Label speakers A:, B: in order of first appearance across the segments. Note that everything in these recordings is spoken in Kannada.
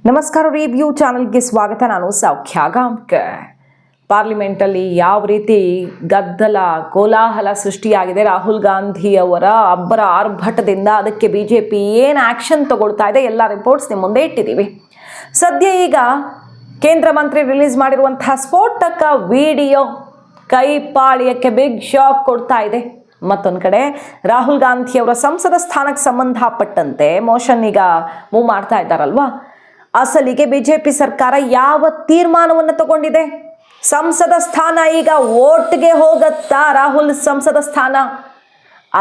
A: ನಮಸ್ಕಾರ ರಿವ್ಯೂ ಚಾನೆಲ್ಗೆ ಸ್ವಾಗತ. ನಾನು ಸೌಖ್ಯ ಗಾಂವ್ಕರ್. ಪಾರ್ಲಿಮೆಂಟಲ್ಲಿ ಯಾವ ರೀತಿ ಗದ್ದಲ ಕೋಲಾಹಲ ಸೃಷ್ಟಿಯಾಗಿದೆ, ರಾಹುಲ್ ಗಾಂಧಿ ಅವರ ಅಬ್ಬರ ಆರ್ಭಟದಿಂದ ಅದಕ್ಕೆ ಬಿಜೆಪಿ ಏನು ಆ್ಯಕ್ಷನ್ ತಗೊಳ್ತಾ ಇದೆ, ಎಲ್ಲ ರಿಪೋರ್ಟ್ಸ್ ನಿಮ್ಮ ಮುಂದೆ ಇಟ್ಟಿದ್ದೀವಿ. ಸದ್ಯ ಈಗ ಕೇಂದ್ರ ಮಂತ್ರಿ ರಿಲೀಸ್ ಮಾಡಿರುವಂತಹ ಸ್ಫೋಟಕ ವಿಡಿಯೋ ಕೈಪಾಳ್ಯಕ್ಕೆ ಬಿಗ್ ಶಾಕ್ ಕೊಡ್ತಾ ಇದೆ. ಮತ್ತೊಂದು ಕಡೆ ರಾಹುಲ್ ಗಾಂಧಿ ಅವರ ಸಂಸದ ಸ್ಥಾನಕ್ಕೆ ಸಂಬಂಧಪಟ್ಟಂತೆ ಮೋಷನ್ ಈಗ ಮೂವ್ ಮಾಡ್ತಾ ಇದ್ದಾರಲ್ವಾ, ಅಸಲಿಗೆ ಬಿಜೆಪಿ ಸರ್ಕಾರ ಯಾವ ತೀರ್ಮಾನವನ್ನು ತಗೊಂಡಿದೆ? ಸಂಸದ ಸ್ಥಾನ ಈಗ ವೋಟ್ಗೆ ಹೋಗತ್ತಾ? ರಾಹುಲ್ ಸಂಸದ ಸ್ಥಾನ,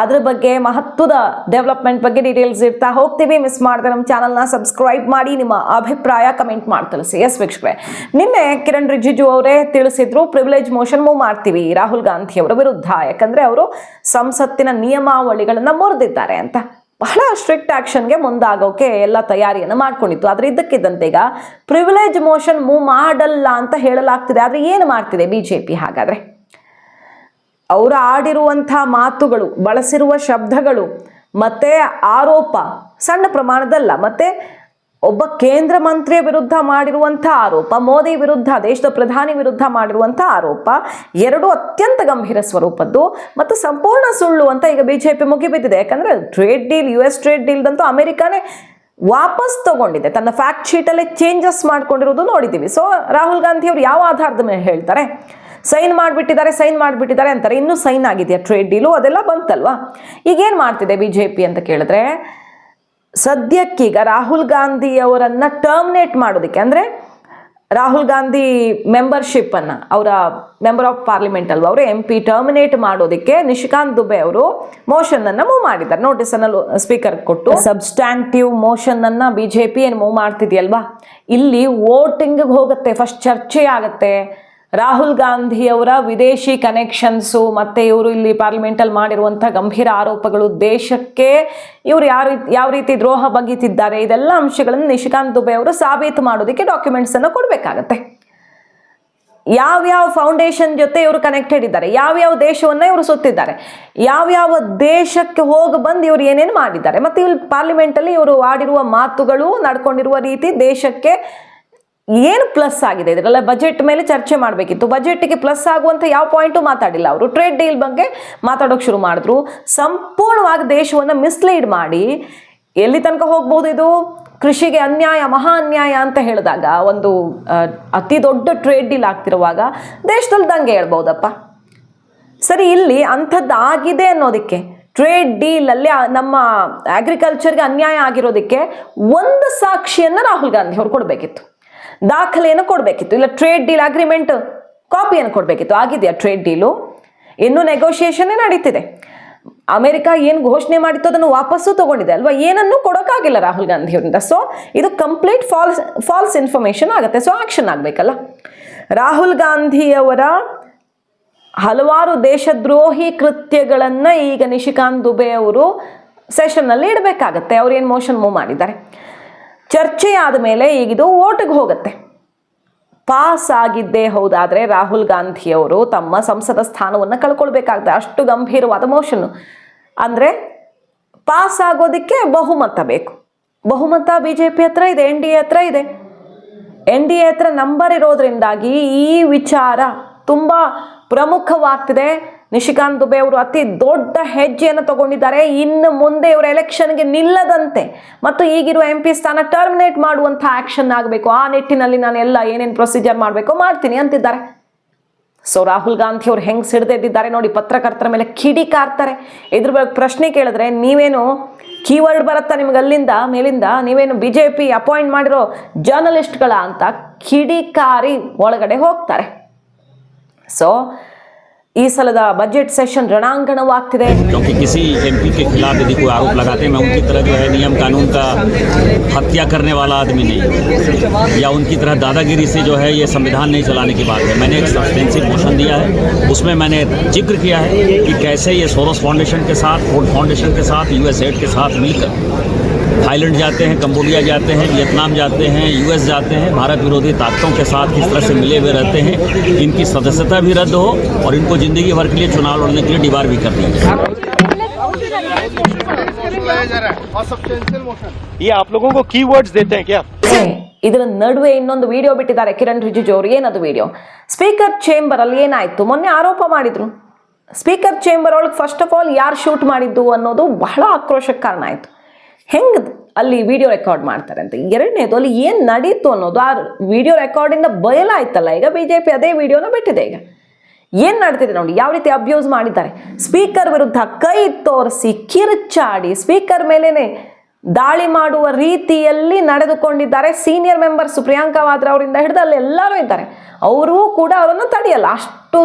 A: ಅದ್ರ ಬಗ್ಗೆ ಮಹತ್ವದ ಡೆವಲಪ್ಮೆಂಟ್ ಬಗ್ಗೆ ಡೀಟೇಲ್ಸ್ ಇರ್ತಾ ಹೋಗ್ತೀವಿ. ಮಿಸ್ ಮಾಡಿದ್ರೆ ನಮ್ಮ ಚಾನಲ್ನ ಸಬ್ಸ್ಕ್ರೈಬ್ ಮಾಡಿ, ನಿಮ್ಮ ಅಭಿಪ್ರಾಯ ಕಮೆಂಟ್ ಮಾಡಿ ತಿಳಿಸಿ. ಎಸ್ ವೀಕ್ಷಕರೇ, ನಿನ್ನೆ ಕಿರಣ್ ರಿಜಿಜು ಅವರೇ ತಿಳಿಸಿದ್ರು ಪ್ರಿವಿಲೇಜ್ ಮೋಷನ್ ಮೂವ್ ಮಾಡ್ತೀವಿ ರಾಹುಲ್ ಗಾಂಧಿ ಅವರ ವಿರುದ್ಧ, ಯಾಕಂದ್ರೆ ಅವರು ಸಂಸತ್ತಿನ ನಿಯಮಾವಳಿಗಳನ್ನ ಮುರಿದಿದ್ದಾರೆ ಅಂತ. ಬಹಳ ಸ್ಟ್ರಿಕ್ಟ್ ಆಕ್ಷನ್ಗೆ ಮುಂದಾಗೋಕೆ ಎಲ್ಲ ತಯಾರಿಯನ್ನು ಮಾಡ್ಕೊಂಡಿತ್ತು. ಆದರೆ ಇದ್ದಕ್ಕಿದ್ದಂತೆ ಈಗ ಪ್ರಿವಿಲೇಜ್ ಮೋಷನ್ ಮೂವ್ ಮಾಡಲ್ಲ ಅಂತ ಹೇಳಲಾಗ್ತಿದೆ. ಆದರೆ ಏನು ಮಾಡ್ತಿದೆ ಬಿಜೆಪಿ? ಹಾಗಾದ್ರೆ ಅವರು ಆಡಿರುವಂಥ ಮಾತುಗಳು, ಬಳಸಿರುವ ಶಬ್ದಗಳು ಮತ್ತೆ ಆರೋಪ ಸಣ್ಣ ಪ್ರಮಾಣದಲ್ಲ. ಮತ್ತೆ ಒಬ್ಬ ಕೇಂದ್ರ ಮಂತ್ರಿಯ ವಿರುದ್ಧ ಮಾಡಿರುವಂಥ ಆರೋಪ, ಮೋದಿ ವಿರುದ್ಧ, ದೇಶದ ಪ್ರಧಾನಿ ವಿರುದ್ಧ ಮಾಡಿರುವಂಥ ಆರೋಪ, ಎರಡು ಅತ್ಯಂತ ಗಂಭೀರ ಸ್ವರೂಪದ್ದು ಮತ್ತು ಸಂಪೂರ್ಣ ಸುಳ್ಳು ಅಂತ ಈಗ ಬಿಜೆಪಿ ಮುಗಿಬಿದ್ದಿದೆ. ಯಾಕಂದ್ರೆ ಟ್ರೇಡ್ ಡೀಲ್, US ಟ್ರೇಡ್ ಡೀಲ್ದಂತೂ ಅಮೆರಿಕಾನೇ ವಾಪಸ್ ತಗೊಂಡಿದೆ, ತನ್ನ ಫ್ಯಾಕ್ಟ್ ಶೀಟಲ್ಲೇ ಚೇಂಜಸ್ ಮಾಡ್ಕೊಂಡಿರೋದು ನೋಡಿದ್ದೀವಿ. ಸೊ ರಾಹುಲ್ ಗಾಂಧಿ ಅವರು ಯಾವ ಆಧಾರದ ಮೇಲೆ ಹೇಳ್ತಾರೆ? ಸೈನ್ ಮಾಡಿಬಿಟ್ಟಿದ್ದಾರೆ ಅಂತಾರೆ. ಇನ್ನೂ ಸೈನ್ ಆಗಿದೆಯಾ ಟ್ರೇಡ್ ಡೀಲು? ಅದೆಲ್ಲ ಬಂತಲ್ವಾ. ಈಗೇನು ಮಾಡ್ತಿದೆ ಬಿಜೆಪಿ ಅಂತ ಕೇಳಿದ್ರೆ, ಸದ್ಯಕ್ಕೀಗ ರಾಹುಲ್ ಗಾಂಧಿ ಅವರನ್ನು ಟರ್ಮಿನೇಟ್ ಮಾಡೋದಕ್ಕೆ, ಅಂದರೆ ರಾಹುಲ್ ಗಾಂಧಿ ಮೆಂಬರ್ಶಿಪ್ಪನ್ನು, ಅವರ ಮೆಂಬರ್ ಆಫ್ ಪಾರ್ಲಿಮೆಂಟ್ ಅಲ್ವಾ, ಅವರು MP ಟರ್ಮಿನೇಟ್ ಮಾಡೋದಕ್ಕೆ ನಿಶಿಕಾಂತ್ ದುಬೆ ಅವರು ಮೋಷನನ್ನು ಮೂವ್ ಮಾಡಿದ್ದಾರೆ. ನೋಟಿಸನ್ನು ಸ್ಪೀಕರ್ ಕೊಟ್ಟು ಸಬ್ಸ್ಟ್ಯಾಂಟಿವ್ ಮೋಷನನ್ನು ಬಿಜೆಪಿ ಏನು ಮೂವ್ ಮಾಡ್ತಿದೆಯಲ್ವಾ, ಇಲ್ಲಿ ವೋಟಿಂಗ್ ಹೋಗುತ್ತೆ, ಫಸ್ಟ್ ಚರ್ಚೆ ಆಗುತ್ತೆ. ರಾಹುಲ್ ಗಾಂಧಿ ಅವರ ವಿದೇಶಿ ಕನೆಕ್ಷನ್ಸು ಮತ್ತು ಇವರು ಇಲ್ಲಿ ಪಾರ್ಲಿಮೆಂಟಲ್ಲಿ ಮಾಡಿರುವಂಥ ಗಂಭೀರ ಆರೋಪಗಳು, ದೇಶಕ್ಕೆ ಇವರು ಯಾವ ರೀತಿ ದ್ರೋಹ ಬಗೆತಿದ್ದಾರೆ, ಇದೆಲ್ಲ ಅಂಶಗಳನ್ನು ನಿಶಿಕಾಂತ್ ದುಬೆ ಅವರು ಸಾಬೀತು ಮಾಡೋದಕ್ಕೆ ಡಾಕ್ಯುಮೆಂಟ್ಸನ್ನು ಕೊಡಬೇಕಾಗತ್ತೆ. ಯಾವ್ಯಾವ ಫೌಂಡೇಶನ್ ಜೊತೆ ಇವರು ಕನೆಕ್ಟೆಡ್ ಇದ್ದಾರೆ, ಯಾವ್ಯಾವ ದೇಶವನ್ನು ಇವರು ಸುತ್ತಿದ್ದಾರೆ, ಯಾವ್ಯಾವ ದೇಶಕ್ಕೆ ಹೋಗಿ ಬಂದು ಇವರು ಏನೇನು ಮಾಡಿದ್ದಾರೆ, ಮತ್ತು ಇಲ್ಲಿ ಪಾರ್ಲಿಮೆಂಟಲ್ಲಿ ಇವರು ಆಡಿರುವ ಮಾತುಗಳು, ನಡ್ಕೊಂಡಿರುವ ರೀತಿ ದೇಶಕ್ಕೆ ಏನು ಪ್ಲಸ್ ಆಗಿದೆ, ಇದರೆಲ್ಲ ಬಜೆಟ್ ಮೇಲೆ ಚರ್ಚೆ ಮಾಡಬೇಕಿತ್ತು. ಬಜೆಟ್ಗೆ ಪ್ಲಸ್ ಆಗುವಂಥ ಯಾವ ಪಾಯಿಂಟು ಮಾತಾಡಿಲ್ಲ ಅವರು. ಟ್ರೇಡ್ ಡೀಲ್ ಬಗ್ಗೆ ಮಾತಾಡೋಕೆ ಶುರು ಮಾಡಿದ್ರು. ಸಂಪೂರ್ಣವಾಗಿ ದೇಶವನ್ನು ಮಿಸ್ಲೀಡ್ ಮಾಡಿ ಎಲ್ಲಿ ತನಕ ಹೋಗ್ಬೋದು, ಇದು ಕೃಷಿಗೆ ಅನ್ಯಾಯ, ಮಹಾ ಅನ್ಯಾಯ ಅಂತ ಹೇಳಿದಾಗ, ಒಂದು ಅತಿ ದೊಡ್ಡ ಟ್ರೇಡ್ ಡೀಲ್ ಆಗ್ತಿರುವಾಗ ದೇಶದಲ್ಲಿ ದಂಗೆ ಹೇಳ್ಬೋದಪ್ಪ. ಸರಿ, ಇಲ್ಲಿ ಅಂಥದ್ದು ಆಗಿದೆ ಅನ್ನೋದಕ್ಕೆ, ಟ್ರೇಡ್ ಡೀಲಲ್ಲಿ ನಮ್ಮ ಅಗ್ರಿಕಲ್ಚರ್ಗೆ ಅನ್ಯಾಯ ಆಗಿರೋದಕ್ಕೆ ಒಂದು ಸಾಕ್ಷಿಯನ್ನು ರಾಹುಲ್ ಗಾಂಧಿ ಅವ್ರು ಕೊಡಬೇಕಿತ್ತು, ದಾಖಲೆಯನ್ನು ಕೊಡಬೇಕಿತ್ತು. ಇಲ್ಲ ಟ್ರೇಡ್ ಡೀಲ್ ಅಗ್ರಿಮೆಂಟ್ ಕಾಪಿಯನ್ನು ಕೊಡಬೇಕಿತ್ತು. ಆಗಿದೆಯಾ ಟ್ರೇಡ್ ಡೀಲು? ಇನ್ನೂ ನೆಗೋಷಿಯೇಷನ್ನೇ ನಡೀತಿದೆ. ಅಮೆರಿಕ ಏನು ಘೋಷಣೆ ಮಾಡಿತ್ತು ಅದನ್ನು ವಾಪಸ್ಸು ತಗೊಂಡಿದೆ ಅಲ್ವಾ, ಏನನ್ನೂ ಕೊಡೋಕ್ಕಾಗಿಲ್ಲ ರಾಹುಲ್ ಗಾಂಧಿ ಅವರಿಂದ. ಸೊ ಇದು ಕಂಪ್ಲೀಟ್ ಫಾಲ್ಸ್ ಇನ್ಫಾರ್ಮೇಷನ್ ಆಗುತ್ತೆ. ಸೊ ಆಕ್ಷನ್ ಆಗಬೇಕಲ್ಲ. ರಾಹುಲ್ ಗಾಂಧಿ ಅವರ ಹಲವಾರು ದೇಶದ್ರೋಹಿ ಕೃತ್ಯಗಳನ್ನು ಈಗ ನಿಶಿಕಾಂತ್ ದುಬೆ ಅವರು ಸೆಷನ್ನಲ್ಲಿ ಇಡಬೇಕಾಗತ್ತೆ. ಅವ್ರು ಏನು ಮೋಷನ್ ಮೂವ್ ಮಾಡಿದ್ದಾರೆ, ಚರ್ಚೆ ಆದ ಮೇಲೆ ಈಗಿದು ವೋಟಿಗೆ ಹೋಗುತ್ತೆ. ಪಾಸ್ ಆಗಿದ್ದೇ ಹೌದಾದರೆ ರಾಹುಲ್ ಗಾಂಧಿ ಅವರು ತಮ್ಮ ಸಂಸದ ಸ್ಥಾನವನ್ನು ಕಳ್ಕೊಳ್ಬೇಕಾಗುತ್ತೆ. ಅಷ್ಟು ಗಂಭೀರವಾದ ಮೋಷನ್ನು. ಅಂದರೆ ಪಾಸ್ ಆಗೋದಕ್ಕೆ ಬಹುಮತ ಬೇಕು. ಬಹುಮತ ಬಿಜೆಪಿ ಹತ್ರ ಇದೆ, NDA ಹತ್ರ ಇದೆ. NDA ಹತ್ರ ನಂಬರ್ ಇರೋದ್ರಿಂದಾಗಿ ಈ ವಿಚಾರ ತುಂಬ ಪ್ರಮುಖವಾಗ್ತಿದೆ. ನಿಶಿಕಾಂತ್ ದುಬೆ ಅವರು ಅತಿ ದೊಡ್ಡ ಹೆಜ್ಜೆಯನ್ನು ತಗೊಂಡಿದ್ದಾರೆ. ಇನ್ನು ಮುಂದೆ ಇವರು ಎಲೆಕ್ಷನ್ಗೆ ನಿಲ್ಲದಂತೆ ಮತ್ತು ಈಗಿರುವ MP ಸ್ಥಾನ ಟರ್ಮಿನೇಟ್ ಮಾಡುವಂಥ ಆಕ್ಷನ್ ಆಗಬೇಕು. ಆ ನಿಟ್ಟಿನಲ್ಲಿ ನಾನು ಎಲ್ಲ ಏನೇನು ಪ್ರೊಸೀಜರ್ ಮಾಡಬೇಕು ಮಾಡ್ತೀನಿ ಅಂತಿದ್ದಾರೆ. ಸೊ ರಾಹುಲ್ ಗಾಂಧಿ ಅವರು ಹೆಂಗೆ ಸಿಡ್ದೆದ್ದಿದ್ದಾರೆ ನೋಡಿ, ಪತ್ರಕರ್ತರ ಮೇಲೆ ಕಿಡಿಕಾರ್ತಾರೆ. ಇದ್ರ ಬಗ್ಗೆ ಪ್ರಶ್ನೆ ಕೇಳಿದ್ರೆ, ನೀವೇನು ಕೀವರ್ಡ್ ಬರುತ್ತಾ ನಿಮ್ಗೆ ಅಲ್ಲಿಂದ ಮೇಲಿಂದ, ನೀವೇನು BJP ಅಪಾಯಿಂಟ್ ಮಾಡಿರೋ ಜರ್ನಲಿಸ್ಟ್ಗಳ ಅಂತ ಕಿಡಿಕಾರಿ ಒಳಗಡೆ ಹೋಗ್ತಾರೆ. ಸೊ ಈ ಸಲದ ಬಜೆಟ್ ಸೆಷನ್ ರಣಾಂಗಣವಾಗ್ತಿದೆ.
B: क्योंकि किसी MP के खिलाफ यदि कोई आरोप लगाते हैं, मैं उनकी तरह जो है नियम कानून का हत्या करने वाला आदमी नहीं, या उनकी तरह दादागिरी से जो है ये संविधान नहीं चलाने की बात है. मैंने एक सब्सटेंसिव मोशन दिया है, उसमें मैंने जिक्र किया है कि कैसे ये सोरोस फाउंडेशन के साथ, फोर्ड फाउंडेशन के साथ, USAID के साथ मिलकर थाईलैंड जाते हैं, कंबोडिया जाते हैं, वियतनाम जाते हैं, US जाते हैं, भारत विरोधी ताकतों के साथ किस तरह से मिले हुए रहते हैं. इनकी सदस्यता भी रद्द हो और इनको जिंदगी भर के लिए चुनाव लड़ने के लिए डिबार भी कर दिया जाए.
C: ये आप लोगों को कीवर्ड्स देते हैं क्या?
A: ಇದರ ನಡುವೆ ಇನ್ನೊಂದು ವಿಡಿಯೋ ಬಿಟ್ಟಿದ್ದಾರೆ ಕಿರಣ್ ರಿಜಿಜು ಅವರು. ಏನದು ವಿಡಿಯೋ? ಸ್ಪೀಕರ್ ಚೇಂಬರ್ ಅಲ್ಲಿ ಏನಾಯ್ತು, ಮೊನ್ನೆ ಆರೋಪ ಮಾಡಿದ್ರು. ಸ್ಪೀಕರ್ ಚೇಂಬರ್ ಒಳಗೆ ಫಸ್ಟ್ ಆಫ್ ಆಲ್ ಯಾರು ಶೂಟ್ ಮಾಡಿದ್ದು ಅನ್ನೋದು ಬಹಳ ಆಕ್ರೋಶಕ್ಕೆ ಕಾರಣ ಆಯಿತು. ಹೆಂಗೆ ಅಲ್ಲಿ ವಿಡಿಯೋ ರೆಕಾರ್ಡ್ ಮಾಡ್ತಾರೆ ಅಂತ. ಎರಡನೇದು ಅಲ್ಲಿ ಏನು ನಡೀತು ಅನ್ನೋದು ಆ ವಿಡಿಯೋ ರೆಕಾರ್ಡಿಂದ ಬಯಲಾಯ್ತಲ್ಲ. ಈಗ BJP ಅದೇ ವಿಡಿಯೋನ ಬಿಟ್ಟಿದೆ. ಈಗ ಏನು ನಡ್ತಿದೆ ನೋಡಿ, ಯಾವ ರೀತಿ ಅಬ್ಯೂಸ್ ಮಾಡಿದ್ದಾರೆ. ಸ್ಪೀಕರ್ ವಿರುದ್ಧ ಕೈ ತೋರಿಸಿ ಕಿರುಚಾಡಿ ಸ್ಪೀಕರ್ ಮೇಲೇನೆ ದಾಳಿ ಮಾಡುವ ರೀತಿಯಲ್ಲಿ ನಡೆದುಕೊಂಡಿದ್ದಾರೆ. ಸೀನಿಯರ್ ಮೆಂಬರ್ಸ್ ಪ್ರಿಯಾಂಕಾ ವಾದ್ರಾ ಅವರಿಂದ ಹಿಡಿದು ಅಲ್ಲಿ ಎಲ್ಲರೂ ಇದ್ದಾರೆ. ಅವರೂ ಕೂಡ ಅವರನ್ನು ತಡೆಯಲ್ಲ, ಅಷ್ಟು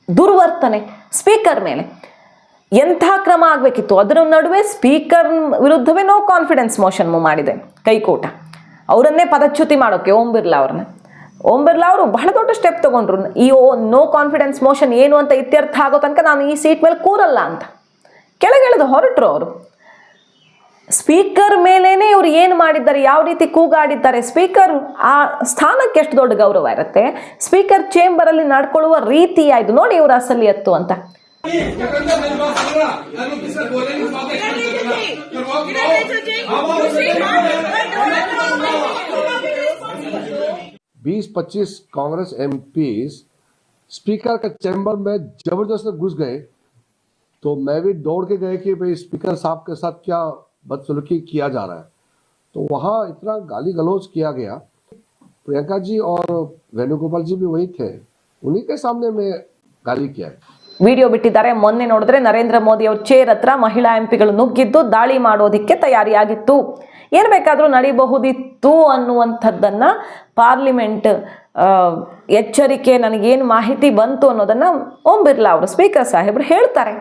A: ದುರ್ವರ್ತನೆ ಸ್ಪೀಕರ್ ಮೇಲೆ. ಎಂಥ ಕ್ರಮ ಆಗಬೇಕಿತ್ತು. ಅದರ ನಡುವೆ ಸ್ಪೀಕರ್ ವಿರುದ್ಧವೇ ನೋ ಕಾನ್ಫಿಡೆನ್ಸ್ ಮೋಷನ್ ಮಾಡಿದೆ ಕೈಕೂಟ. ಅವರನ್ನೇ ಪದಚ್ಯುತಿ ಮಾಡೋಕ್ಕೆ ಓಂ ಬಿರ್ಲಾ ಅವರು ಬಹಳ ದೊಡ್ಡ ಸ್ಟೆಪ್ ತಗೊಂಡ್ರು. ಈ ನೋ ಕಾನ್ಫಿಡೆನ್ಸ್ ಮೋಷನ್ ಏನು ಅಂತ ಇತ್ಯರ್ಥ ಆಗೋ ತನಕ ನಾನು ಈ ಸೀಟ್ ಮೇಲೆ ಕೂರಲ್ಲ ಅಂತ ಕೆಳಗೆಳೆದು ಹೊರಟರು ಅವರು. ಸ್ಪೀಕರ್ ಮೇಲೇನೆ ಇವರು ಏನು ಮಾಡಿದ್ದಾರೆ, ಯಾವ ರೀತಿ ಕೂಗಾಡಿದ್ದಾರೆ. ಸ್ಪೀಕರ್ ಆ ಸ್ಥಾನಕ್ಕೆ ಎಷ್ಟು ದೊಡ್ಡ ಗೌರವ ಇರುತ್ತೆ. ಸ್ಪೀಕರ್ ಚೇಂಬರ್ ಅಲ್ಲಿ ನಡ್ಕೊಳ್ಳುವ ರೀತಿ ಆಯ್ತು ನೋಡಿ ಇವರು ಅಸಲಿಯತ್ತು ಅಂತ.
C: 20-25 कांग्रेस एमपीज स्पीकर के चैम्बर में जबरदस्त घुस गए, तो मैं भी दौड़ के गए कि भाई स्पीकर साहब के साथ क्या बदसलूकी किया जा रहा है। तो वहाँ इतना गाली गलौज किया गया। प्रियंका जी और वेणुगोपाल जी भी वही थे, उन्हीं के सामने में गाली किया है।
A: ವಿಡಿಯೋ ಬಿಟ್ಟಿದ್ದಾರೆ. ಮೊನ್ನೆ ನೋಡಿದ್ರೆ ನರೇಂದ್ರ ಮೋದಿ ಅವ್ರ ಚೇರ್ ಹತ್ರ ಮಹಿಳಾ ಎಂಪಿಗಳು ನುಗ್ಗಿದ್ದು ದಾಳಿ ಮಾಡೋದಕ್ಕೆ ತಯಾರಿಯಾಗಿತ್ತು. ಏನು ಬೇಕಾದರೂ ನಡೀಬಹುದಿತ್ತು ಅನ್ನುವಂಥದ್ದನ್ನ ಪಾರ್ಲಿಮೆಂಟ್ ಎಚ್ಚರಿಕೆ ನನಗೇನು ಮಾಹಿತಿ ಬಂತು ಅನ್ನೋದನ್ನ ಓಂ ಬಿರ್ಲಾ ಅವರು ಸ್ಪೀಕರ್ ಸಾಹೇಬರು ಹೇಳ್ತಾರೆ.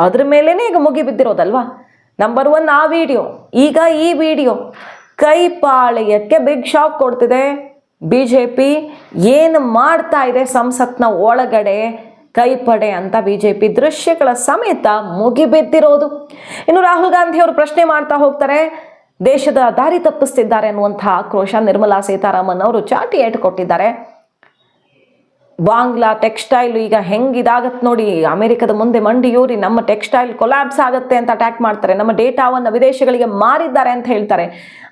A: ಅದ್ರ ಮೇಲೇನೆ ಈಗ ಮುಗಿಬಿದ್ದಿರೋದಲ್ವಾ. ನಂಬರ್ 1 ಆ ವಿಡಿಯೋ. ಈಗ ಈ ವಿಡಿಯೋ ಕೈಪಾಳ್ಯಕ್ಕೆ ಬಿಗ್ ಶಾಕ್ ಕೊಡ್ತಿದೆ. BJP ಏನು ಮಾಡ್ತಾ ಇದೆ ಸಂಸತ್ನ ಒಳಗಡೆ ಕೈಪಡೆ ಅಂತ BJP ದೃಶ್ಯಗಳ ಸಮೇತ ಮುಗಿಬಿದ್ದಿರೋದು. ಇನ್ನು ರಾಹುಲ್ ಗಾಂಧಿ ಅವರು ಪ್ರಶ್ನೆ ಮಾಡ್ತಾ ಹೋಗ್ತಾರೆ, ದೇಶದ ದಾರಿ ತಪ್ಪಿಸ್ತಿದ್ದಾರೆ ಅನ್ನುವಂತಹ ಆಕ್ರೋಶ ನಿರ್ಮಲಾ ಸೀತಾರಾಮನ್ ಅವರು ಚಾಟಿ ಏಟು ಕೊಟ್ಟಿದ್ದಾರೆ. ಬಾಂಗ್ಲಾ ಟೆಕ್ಸ್ಟೈಲ್ ಈಗ ಹೆಂಗಿದಾಗತ್ತೆ ನೋಡಿ, ಅಮೆರಿಕದ ಮುಂದೆ ಮಂಡಿಯೂರಿ ನಮ್ಮ ಟೆಕ್ಸ್ಟೈಲ್ ಕೊಲ್ಯಾಪ್ಸ್ ಆಗುತ್ತೆ ಅಂತ ಅಟ್ಯಾಕ್ ಮಾಡ್ತಾರೆ, ನಮ್ಮ ಡೇಟಾವನ್ನು ವಿದೇಶಗಳಿಗೆ ಮಾರಿದ್ದಾರೆ ಅಂತ ಹೇಳ್ತಾರೆ.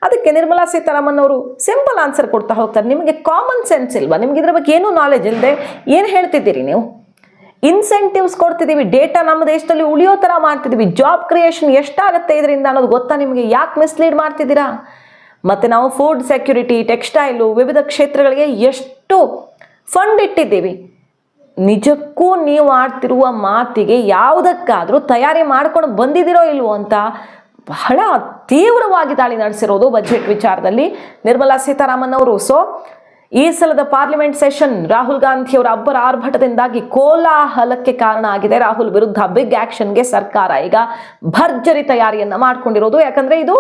A: ಅದಕ್ಕೆ ನಿರ್ಮಲಾ ಸೀತಾರಾಮನ್ ಅವರು ಸಿಂಪಲ್ ಆನ್ಸರ್ ಕೊಡ್ತಾ ಹೋಗ್ತಾರೆ, ನಿಮಗೆ ಕಾಮನ್ ಸೆನ್ಸ್ ಇಲ್ವಾ, ನಿಮ್ಗೆ ಇದ್ರ ಬಗ್ಗೆ ಏನೂ ನಾಲೆಜ್ ಇಲ್ಲದೆ ಏನು ಹೇಳ್ತಿದ್ದೀರಿ ನೀವು. ಇನ್ಸೆಂಟಿವ್ಸ್ ಕೊಡ್ತಿದ್ದೀವಿ, ಡೇಟಾ ನಮ್ಮ ದೇಶದಲ್ಲಿ ಉಳಿಯೋ ಥರ ಮಾಡ್ತಿದ್ದೀವಿ, ಜಾಬ್ ಕ್ರಿಯೇಷನ್ ಎಷ್ಟಾಗುತ್ತೆ ಇದರಿಂದ ಅನ್ನೋದು ಗೊತ್ತಾ ನಿಮಗೆ, ಯಾಕೆ ಮಿಸ್ಲೀಡ್ ಮಾಡ್ತಿದ್ದೀರಾ. ಮತ್ತು ನಾವು ಫುಡ್ ಸೆಕ್ಯೂರಿಟಿ, ಟೆಕ್ಸ್ಟೈಲು, ವಿವಿಧ ಕ್ಷೇತ್ರಗಳಿಗೆ ಎಷ್ಟು ಫಂಡ್ ಇಟ್ಟಿದ್ದೀವಿ. ನಿಜಕ್ಕೂ ನೀವು ಆಡ್ತಿರುವ ಮಾತಿಗೆ ಯಾವುದಕ್ಕಾದರೂ ತಯಾರಿ ಮಾಡ್ಕೊಂಡು ಬಂದಿದ್ದೀರೋ ಇಲ್ವೋ ಅಂತ ಬಹಳ ತೀವ್ರವಾಗಿ ದಾಳಿ ನಡೆಸಿರೋದು ಬಜೆಟ್ ವಿಚಾರದಲ್ಲಿ ನಿರ್ಮಲಾ ಸೀತಾರಾಮನ್ ಅವರು. ಸೊ ಈ ಸಲದ ಪಾರ್ಲಿಮೆಂಟ್ ಸೆಷನ್ ರಾಹುಲ್ ಗಾಂಧಿ ಅವರ ಅಬ್ಬರ ಆರ್ಭಟದಿಂದಾಗಿ ಕೋಲಾಹಲಕ್ಕೆ ಕಾರಣ ಆಗಿದೆ. ರಾಹುಲ್ ವಿರುದ್ಧ ಬಿಗ್ ಆಕ್ಷನ್ಗೆ ಸರ್ಕಾರ ಈಗ ಭರ್ಜರಿ ತಯಾರಿಯನ್ನ ಮಾಡ್ಕೊಂಡಿರೋದು. ಯಾಕಂದ್ರೆ ಇದು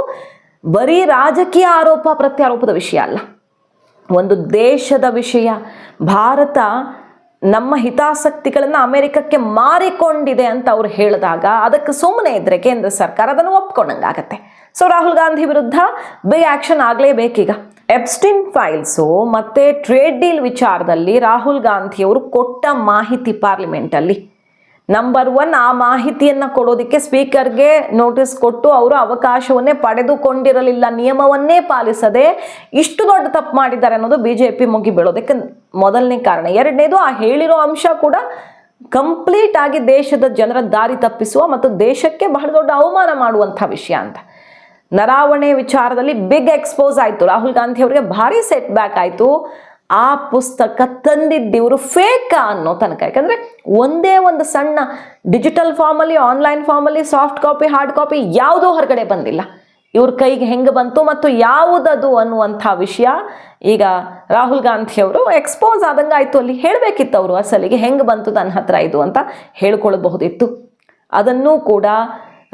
A: ಬರೀ ರಾಜಕೀಯ ಆರೋಪ ಪ್ರತ್ಯಾರೋಪದ ವಿಷಯ ಅಲ್ಲ, ಒಂದು ದೇಶದ ವಿಷಯ. ಭಾರತ ನಮ್ಮ ಹಿತಾಸಕ್ತಿಗಳನ್ನು ಅಮೆರಿಕಕ್ಕೆ ಮಾರಿಕೊಂಡಿದೆ ಅಂತ ಅವ್ರು ಹೇಳಿದಾಗ ಅದಕ್ಕೆ ಸುಮ್ಮನೆ ಇದ್ರೆ ಕೇಂದ್ರ ಸರ್ಕಾರ ಅದನ್ನು ಒಪ್ಕೊಂಡಂಗಾಗತ್ತೆ. ಸೊ ರಾಹುಲ್ ಗಾಂಧಿ ವಿರುದ್ಧ ಬಿಗ್ ಆಕ್ಷನ್ ಆಗಲೇಬೇಕೀಗ. ಎಪ್ಸ್ಟಿನ್ ಫೈಲ್ಸು ಮತ್ತು ಟ್ರೇಡ್ ಡೀಲ್ ವಿಚಾರದಲ್ಲಿ ರಾಹುಲ್ ಗಾಂಧಿ ಅವರು ಕೊಟ್ಟ ಮಾಹಿತಿ ಪಾರ್ಲಿಮೆಂಟಲ್ಲಿ ನಂಬರ್ 1, ಆ ಮಾಹಿತಿಯನ್ನು ಕೊಡೋದಕ್ಕೆ ಸ್ಪೀಕರ್ಗೆ ನೋಟಿಸ್ ಕೊಟ್ಟು ಅವರು ಅವಕಾಶವನ್ನೇ ಪಡೆದುಕೊಂಡಿರಲಿಲ್ಲ, ನಿಯಮವನ್ನೇ ಪಾಲಿಸದೆ ಇಷ್ಟು ದೊಡ್ಡ ತಪ್ಪು ಮಾಡಿದ್ದಾರೆ ಅನ್ನೋದು BJP ಮುಗಿ ಬೀಳೋದಕ್ಕೆ ಮೊದಲನೇ ಕಾರಣ. ಎರಡನೇದು, ಆ ಹೇಳಿರೋ ಅಂಶ ಕೂಡ ಕಂಪ್ಲೀಟ್ ಆಗಿ ದೇಶದ ಜನರ ದಾರಿ ತಪ್ಪಿಸುವ ಮತ್ತು ದೇಶಕ್ಕೆ ಬಹಳ ದೊಡ್ಡ ಅವಮಾನ ಮಾಡುವಂಥ ವಿಷಯ ಅಂತ. ನರಾವಣೆ ವಿಚಾರದಲ್ಲಿ ಬಿಗ್ ಎಕ್ಸ್ಪೋಸ್ ಆಯಿತು, ರಾಹುಲ್ ಗಾಂಧಿ ಅವರಿಗೆ ಭಾರಿ ಸೆಟ್ ಬ್ಯಾಕ್ ಆಯಿತು. ಆ ಪುಸ್ತಕ ತಂದಿದ್ದಿವರು ಫೇಕಾ ಅನ್ನೋ ತನಕ. ಯಾಕಂದರೆ ಒಂದೇ ಒಂದು ಸಣ್ಣ ಡಿಜಿಟಲ್ ಫಾರ್ಮಲ್ಲಿ, ಆನ್ಲೈನ್ ಫಾರ್ಮಲ್ಲಿ, ಸಾಫ್ಟ್ ಕಾಪಿ, ಹಾರ್ಡ್ ಕಾಪಿ ಯಾವುದೂ ಹೊರಗಡೆ ಬಂದಿಲ್ಲ. ಇವ್ರ ಕೈಗೆ ಹೆಂಗೆ ಬಂತು ಮತ್ತು ಯಾವುದದು ಅನ್ನುವಂಥ ವಿಷಯ ಈಗ ರಾಹುಲ್ ಗಾಂಧಿ ಅವರು ಎಕ್ಸ್ಪೋಸ್ ಆದಂಗೆ ಆಯಿತು. ಅಲ್ಲಿ ಹೇಳಬೇಕಿತ್ತು ಅವರು ಅಸಲಿಗೆ ಹೆಂಗೆ ಬಂತು ನನ್ನ ಹತ್ರ ಇದು ಅಂತ ಹೇಳ್ಕೊಳ್ಬಹುದಿತ್ತು. ಅದನ್ನೂ ಕೂಡ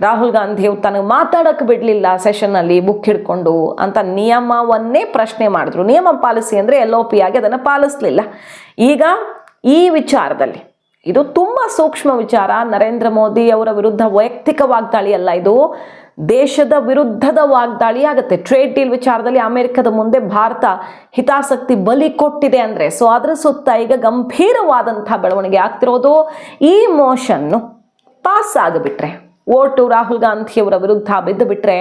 A: ರಾಹುಲ್ ಗಾಂಧಿ ಅವರು ತನಗೆ ಮಾತಾಡೋಕ್ಕೆ ಬಿಡಲಿಲ್ಲ ಸೆಷನ್ನಲ್ಲಿ ಬುಕ್ ಹಿಡ್ಕೊಂಡು ಅಂತ ನಿಯಮವನ್ನೇ ಪ್ರಶ್ನೆ ಮಾಡಿದ್ರು. ನಿಯಮ ಪಾಲಿಸಿ ಅಂದರೆ LOP ಆಗಿ ಅದನ್ನು ಪಾಲಿಸಲಿಲ್ಲ. ಈಗ ಈ ವಿಚಾರದಲ್ಲಿ ಇದು ತುಂಬ ಸೂಕ್ಷ್ಮ ವಿಚಾರ. ನರೇಂದ್ರ ಮೋದಿ ಅವರ ವಿರುದ್ಧ ವೈಯಕ್ತಿಕ ವಾಗ್ದಾಳಿ ಅಲ್ಲ, ಇದು ದೇಶದ ವಿರುದ್ಧದ ವಾಗ್ದಾಳಿ ಆಗುತ್ತೆ. ಟ್ರೇಡ್ ಡೀಲ್ ವಿಚಾರದಲ್ಲಿ ಅಮೆರಿಕದ ಮುಂದೆ ಭಾರತ ಹಿತಾಸಕ್ತಿ ಬಲಿ ಕೊಟ್ಟಿದೆ ಅಂದರೆ ಸೊ ಅದರ ಸುತ್ತ ಈಗ ಗಂಭೀರವಾದಂಥ ಬೆಳವಣಿಗೆ ಆಗ್ತಿರೋದು. ಈ ಮೋಷನ್ನು ಪಾಸ್ ಆಗಿಬಿಟ್ರೆ ಓಟು ರಾಹುಲ್ ಗಾಂಧಿಯವರ ವಿರುದ್ಧ ಬಿದ್ದು ಬಿಟ್ರೆ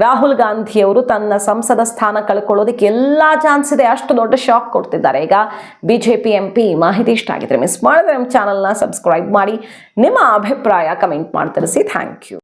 A: ರಾಹುಲ್ ಗಾಂಧಿಯವರು ತನ್ನ ಸಂಸದ ಸ್ಥಾನ ಕಳ್ಕೊಳ್ಳೋದಕ್ಕೆ ಎಲ್ಲಾ ಚಾನ್ಸ್ ಇದೆ. ಅಷ್ಟು ದೊಡ್ಡ ಶಾಕ್ ಕೊಡ್ತಿದ್ದಾರೆ ಈಗ ಬಿಜೆಪಿ MP. ಮಾಹಿತಿ ಇಷ್ಟ ಆಗಿದ್ರೆ ಮಿಸ್ ಮಾಡಿದ್ರೆ ನಮ್ಮ ಚಾನಲ್ನ ಸಬ್ಸ್ಕ್ರೈಬ್ ಮಾಡಿ, ನಿಮ್ಮ ಅಭಿಪ್ರಾಯ ಕಮೆಂಟ್ ಮಾಡಿ ತಿಳಿಸಿ. Thank you.